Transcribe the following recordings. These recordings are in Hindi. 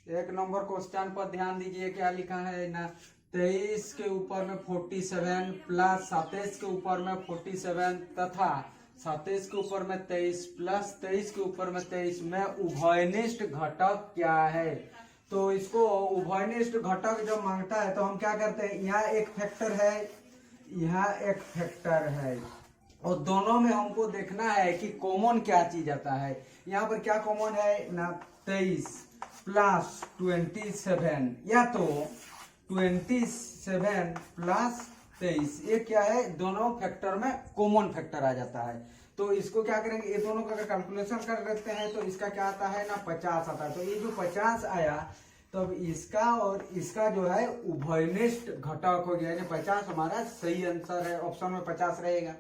एक नंबर क्वेश्चन पर ध्यान दीजिए, क्या लिखा है ना, 23 के ऊपर में 47 प्लस 27 के ऊपर में 47 तथा 27 के ऊपर में 23 प्लस 23 के ऊपर में 23 में उभयनिष्ठ घटक क्या है। तो इसको उभयनिष्ठ घटक जब मांगता है तो हम क्या करते हैं, यहाँ एक फैक्टर है, यहाँ एक फैक्टर है, और दोनों में हमको देखना है कि कॉमन क्या चीज आता है। यहाँ पर क्या कॉमन है ना, 23 प्लस 27, या तो 27 प्लस 23, ये क्या है, दोनों फैक्टर में कॉमन फैक्टर आ जाता है। तो इसको क्या करेंगे, ये दोनों का अगर कैलकुलेशन कर लेते हैं तो इसका क्या आता है ना, 50 आता है। तो ये जो 50 आया, तब इसका और इसका जो है उभयनिष्ठ घटक हो गया, यानी 50 हमारा सही आंसर है, ऑप्शन में 50 रहेगा।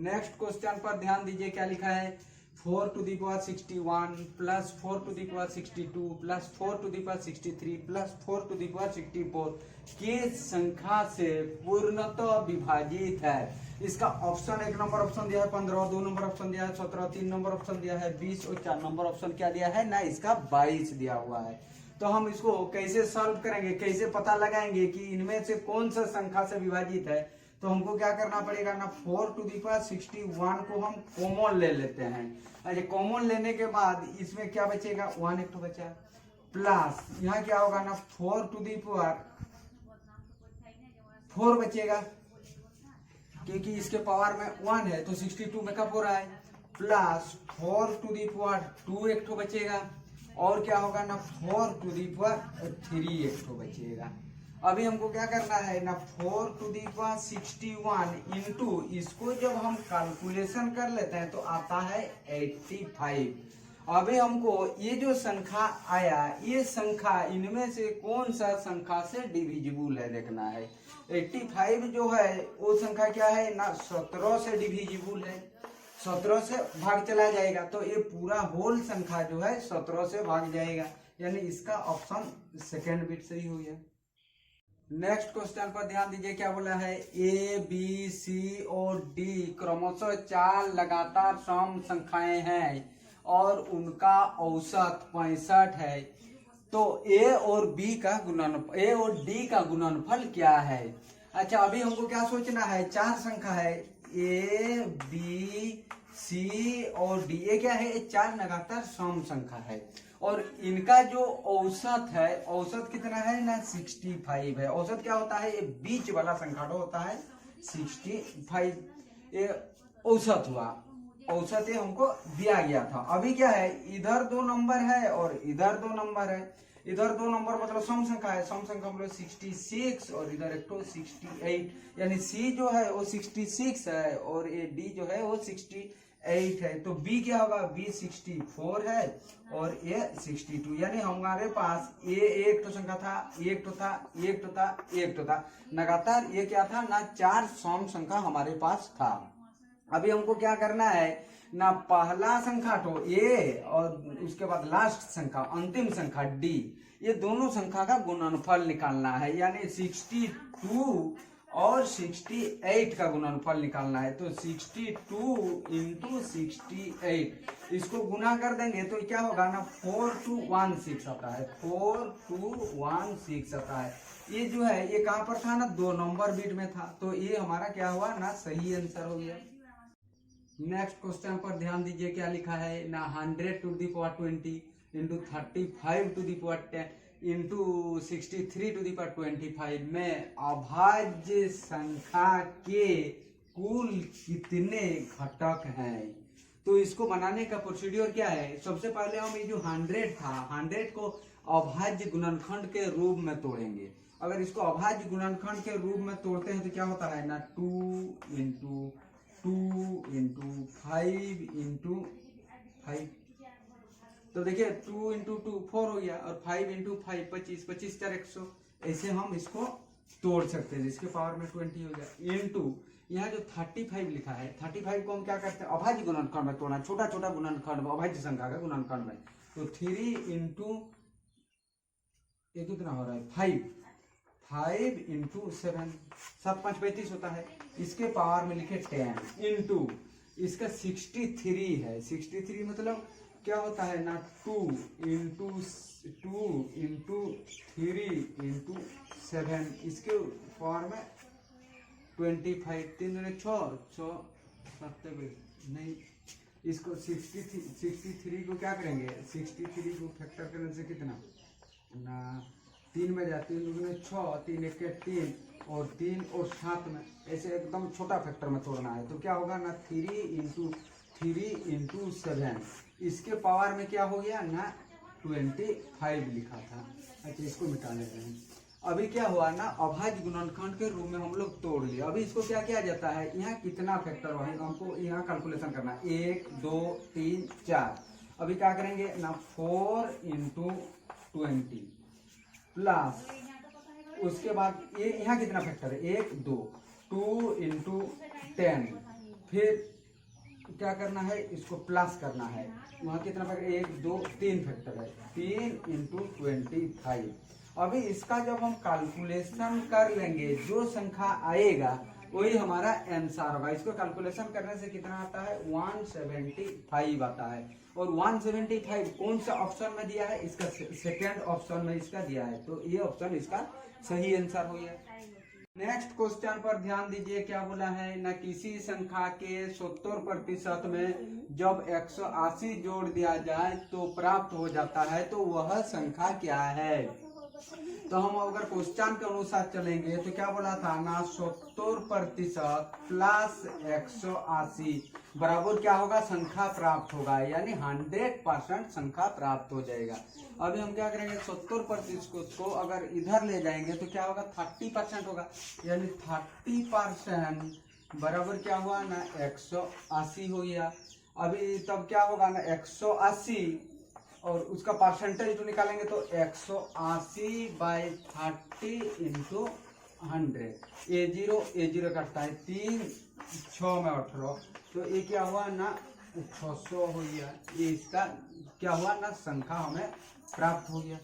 नेक्स्ट क्वेश्चन पर ध्यान दीजिए, क्या लिखा है, 4 to the power 61 plus 4 to the power 62 plus 4 to the power 63 plus 4 to the power 64 किस संख्या से पूर्णतः विभाजित है। इसका ऑप्शन, एक नंबर ऑप्शन दिया है 15, 2 नंबर ऑप्शन दिया है 17, 3 नंबर ऑप्शन दिया है 20 और 4 नंबर ऑप्शन क्या दिया है ना, इसका 22 दिया हुआ है। तो हम इसको कैसे सॉल्व करेंगे, कैसे पता लगाएंगे कि इनमें से कौन सा संख्या से विभाजित है। तो हमको क्या करना पड़ेगा ना, 4 टू दी पावर 61 को हम कॉमन ले लेते हैं। अच्छा, कॉमन लेने के बाद इसमें क्या बचेगा, 1 एक तो बचा, प्लस यहाँ क्या होगा ना, 4 टू दी पावर 4 बचेगा, क्योंकि इसके पावर में 1 है तो 62 में कब हो रहा है, प्लस 4 टू दी पावर 2 एक तो बचेगा, और क्या होगा ना, 4 टू दी पावर 3 एक तो बचेगा। अभी हमको क्या करना है ना, 4 टू दी पावर 61 इंटू इसको जब हम कैलकुलेशन कर लेते हैं तो आता है 85। अभी हमको ये जो संख्या आया, ये संख्या इनमें से कौन सा संख्या से डिविजिबल है देखना है। 85 जो है वो संख्या क्या है ना, 17 से डिविजिबल है, 17 से भाग चला जाएगा, तो ये पूरा होल संख्या जो है 17 से भाग जाएगा, यानी इसका ऑप्शन सेकेंड बिट सही हो गया। नेक्स्ट क्वेश्चन पर ध्यान दीजिए, क्या बोला है, ए बी सी और डी क्रमशः 4 लगातार सम संख्याएं हैं और उनका औसत 65 है। तो ए और बी का गुणनफल, ए और डी का गुणनफल क्या है। अच्छा, अभी हमको क्या सोचना है, 4 संख्या है, ए बी सी और डी, ये क्या है, ये 4 लगातार सम संख्या है, और इनका जो औसत है, औसत कितना है ना, 65 है। औसत क्या होता है, ये बीच वाला संख्या होता है 65, ये औसत हुआ, औसत ये हमको दिया गया था। अभी क्या है, इधर 2 नंबर है और इधर 2 नंबर है, इधर 2 नंबर मतलब सम संख्या है, सम संख्या मतलब 66 और इधर एक तो 68, यानी सी जो है वो 66 है और ये डी जो है वो 68 है। तो बी क्या होगा, बी 64 है और ये 62, यानी हमारे पास ये एक तो संख्या था, एक तो था, एक तो था, एक तो था, लगातार ये क्या था ना, 4 सम संख्या हमारे पास था। अभी हमको क्या करना है ना, पहला संख्या तो ए और उसके बाद लास्ट संख्या, अंतिम संख्या डी, ये दोनों संख्या का गुणनफल निकालना है, यानी 62 और 68 का गुणनफल निकालना है। तो 62 इंटू 68 इसको गुना कर देंगे तो क्या होगा ना, 4216 आता है, 4216 आता है। ये जो है ये कहाँ पर था ना, 2 नंबर बीट में था, तो ये हमारा क्या हुआ ना, सही आंसर हो गया। नेक्स्ट क्वेश्चन पर ध्यान दीजिए, क्या लिखा है ना, 100 to the power 20 into 35 to the power 10 into 63 to the power 25 में अभाज्य संख्या के कुल कितने घटक हैं। तो इसको बनाने का प्रोसीड्योर क्या है, सबसे पहले हम ये जो 100 था, 100 को अभाज्य गुणनखंड के रूप में तोड़ेंगे। अगर इसको अभाज्य गुणनखंड के रूप में तोड़ते हैं तो क्या होता है ना, 2 इंटू 5 इंटू 5, तो देखिए 2 इंटू 2 4 हो गया, और 5 इंटू 5 25, 25 4 100, ऐसे हम इसको तोड़ सकते हैं, इसके पावर में 20 हो गया। इंटू यहाँ जो 35 लिखा है, 35 को हम क्या करते हैं, अभाज्य गुणनखंड में तोड़ना, छोटा छोटा गुणनखंड में, अभाज्य संख्या का गुणनखंड में। तो 3 इंटू ये कितना हो रहा है, 5 इंटू 7, 7 5 35 होता है, इसके पावर में लिखे 10 इंटू इसका 63 है, 63 मतलब क्या होता है ना, 2 इंटू 2 2×3×7 इसके पावर में 25, 3 दूनी 6, 7 नहीं, इसको 63 को क्या करेंगे, 63 को फैक्टर करने से कितना ना 3 में जाती है, 3 दूनी 6, 3 एक 3 और 3 और 7 में ऐसे एकदम छोटा फैक्टर में तोड़ना है। तो क्या होगा ना 3×7 इसके पावर में क्या हो गया ना 25 लिखा था। अच्छा इसको मिटा लेते हैं। अभी क्या हुआ ना अभाज्य गुणनखंड के रूप में हम लोग तोड़ लिए। अभी इसको क्या किया जाता है, यहाँ कितना फैक्टर हुआ है हमको यहाँ कैलकुलेशन करना है, 1 2 3 4। अभी क्या करेंगे ना 4×20 प्लस उसके बाद ये यहाँ कितना फैक्टर है 1 2, 2×10 फिर क्या करना है इसको प्लस करना है, वहाँ कितना फैक्टर 1 2 3 फैक्टर है, 3×25। अभी इसका जब हम कैलकुलेशन कर लेंगे जो संख्या आएगा वही हमारा आंसर होगा। इसको कैलकुलेशन करने से कितना आता है 175 आता है। और 175 कौन सा ऑप्शन में दिया है, इसका सेकंड ऑप्शन में इसका दिया है, तो ये ऑप्शन इसका सही आंसर हो गया। नेक्स्ट क्वेश्चन पर ध्यान दीजिए, क्या बोला है ना किसी संख्या के 70% में जब 180 जोड़ दिया जाए तो प्राप्त हो जाता है, तो वह संख्या क्या है। तो हम अगर क्वेश्चन के अनुसार चलेंगे तो क्या बोला था ना 70% प्लस 180 बराबर क्या होगा संख्या प्राप्त होगा, यानी 100% संख्या प्राप्त हो जाएगा। अभी हम क्या करेंगे 70% को अगर इधर ले जाएंगे तो क्या होगा 30% होगा, यानी 30% बराबर क्या हुआ ना 180 हो गया। अभी तब क्या होगा ना 180 और उसका परसेंटेज जो निकालेंगे तो 180/30 × 100, A0 कटता है 3 6 में 18, तो ये क्या हुआ ना 600 हो गया। ये इसका क्या हुआ ना संख्या हमें प्राप्त हो गया।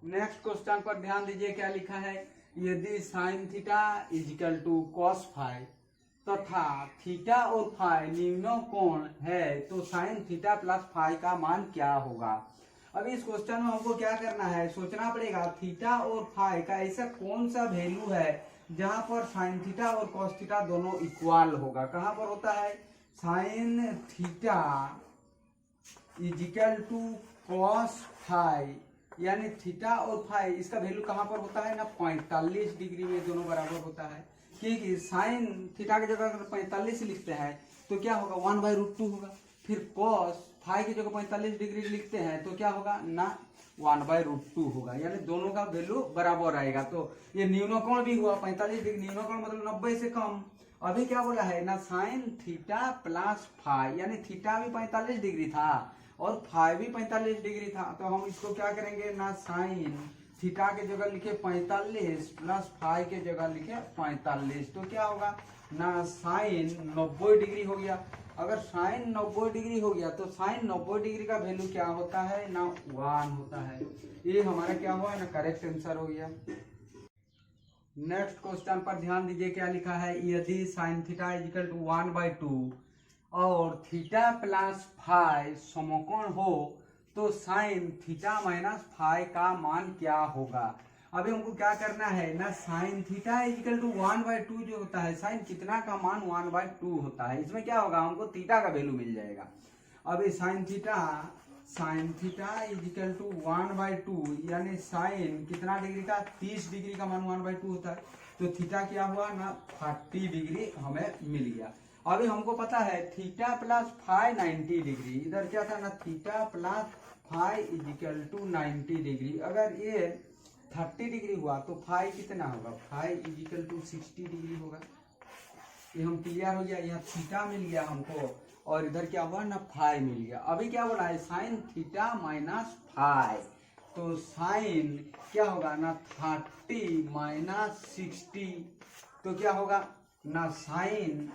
नेक्स्ट क्वेश्चन पर ध्यान दीजिए, क्या लिखा है, यदि sin θ = cos φ तथा थीटा और फाई निम्न कोण है तो sin θ + φ का मान क्या होगा। अभी इस क्वेश्चन में हमको क्या करना है, सोचना पड़ेगा थीटा और फाई का ऐसा कौन सा वैल्यू है जहां पर sin θ और cos θ दोनों इक्वल होगा। कहां पर होता है sin θ = cos φ, यानी थीटा और फाई इसका वैल्यू कहां पर होता है ना 45 डिग्री में दोनों बराबर होता है। क्योंकि साइन थीटा की जगह अगर 45 लिखते हैं तो क्या होगा 1/√2 होगा। फिर कॉस फाई की जगह 45 डिग्री लिखते हैं तो क्या होगा ना 1/√2 होगा, यानी दोनों का वैल्यू बराबर आएगा। तो ये न्यून कोण भी हुआ 45 डिग्री, न्यून कोण मतलब 90 से कम। अभी क्या बोला है ना sin θ + फाई, यानी थीटा भी 45 डिग्री था और फाई भी 45 डिग्री था, तो हम इसको क्या करेंगे ना sin थीटा के जगह लिखे 45 प्लस फाई के जगह लिखे 45, तो क्या होगा ना साइन 90 डिग्री हो गया। अगर साइन 90 डिग्री हो गया तो साइन 90 डिग्री का वैल्यू क्या होता है ना 1 होता है। ये हमारा क्या हुआ ना करेक्ट आंसर हो गया। नेक्स्ट क्वेश्चन पर ध्यान दीजिए, क्या लिखा है, यदि sin θ = 1/2 और थीटा प्लस फाई समकोण हो तो sin θ - फाई का मान क्या होगा। अभी हमको क्या करना है ना sin θ = 1/2 जो होता है, साइन कितना का मान 1/2 होता है, इसमें क्या होगा हमको थीटा का वैल्यू मिल जाएगा। अभी sin θ = 1/2 यानी साइन कितना डिग्री का 30 डिग्री का मान 1/2 होता है, तो थीटा क्या हुआ ना 30 डिग्री हमें मिल गया। अभी हमको पता है थीटा प्लस फाई 90 डिग्री, इधर क्या था ना थीटा प्लस फाई = 90 डिग्री। अगर ये 30 डिग्री हुआ तो फाई कितना होगा, फाई = 60 डिग्री होगा। ये हम क्लियर हो गया, यहाँ थीटा मिल गया हमको और इधर क्या हुआ ना फाई मिल गया। अभी क्या बोला है sin θ - फाई, तो साइन क्या होगा ना 30 - 60, तो क्या होगा ना साइन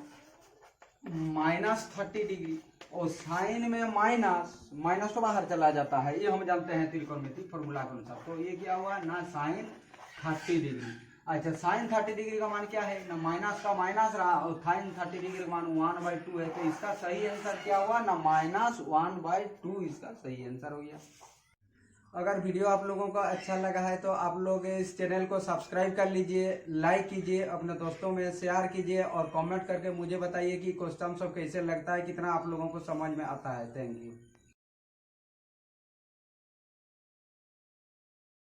-30 डिग्री, और साइन में माइनस तो बाहर चला जाता है, ये हम जानते हैं त्रिकोणमिति फॉर्मूला के अनुसार। तो ये क्या हुआ ना साइन 30 डिग्री। अच्छा साइन 30 डिग्री का मान क्या है ना माइनस का माइनस रहा और साइन 30 डिग्री का मान 1/2 है, तो इसका सही आंसर क्या हुआ ना -1/2, इसका सही आंसर हो गया। अगर वीडियो आप लोगों को अच्छा लगा है तो आप लोग इस चैनल को सब्सक्राइब कर लीजिए, लाइक कीजिए, अपने दोस्तों में शेयर कीजिए और कमेंट करके मुझे बताइए कि क्वेश्चन सब कैसे लगता है, कितना आप लोगों को समझ में आता है। Thank you.